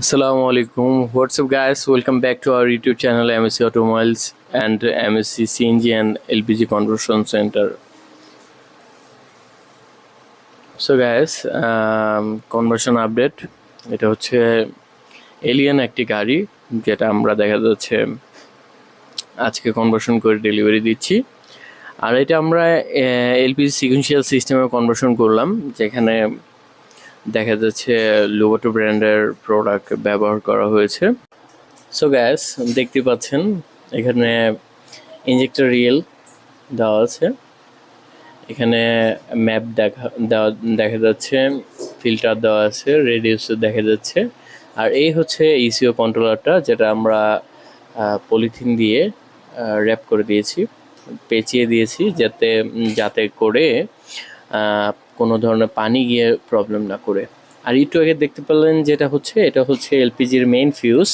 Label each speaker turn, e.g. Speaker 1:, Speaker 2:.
Speaker 1: Assalamu alaikum. What's up, guys? Welcome back to our YouTube channel MSC Automobiles and MSC CNG and LPG Conversion Center. So, guys, conversion update. এটা হচ্ছে alien একটি গাড়ি যেটা আমরা দেখা যাচ্ছে আজকে কনভার্সন করে ডেলিভারি দিচ্ছি। আর এটা আমরা এলপিজি সিকুয়েন্সিয়াল সিস্টেমে কনভার্সন করলাম, যেখানে দেখা যাচ্ছে লোবাটো ব্র্যান্ডের প্রোডাক্ট ব্যবহার করা হয়েছে। সো গ্যাস দেখতে পাচ্ছেন এখানে ইঞ্জেক্টর রিয়েল দেওয়া আছে, এখানে ম্যাপ দেখা যাচ্ছে, ফিল্টার দেওয়া আছে, রেডিউস দেখা যাচ্ছে। আর এই হচ্ছে ইসিও কন্ট্রোলারটা, যেটা আমরা পলিথিন দিয়ে র্যাপ করে দিয়েছি, পেঁচিয়ে দিয়েছি, যাতে করে কোনো ধরনের পানি গিয়ে প্রবলেম না করে। আর একটু আগে দেখতে পেলেন এটা হচ্ছে এলপিজির মেইন ফিউজ,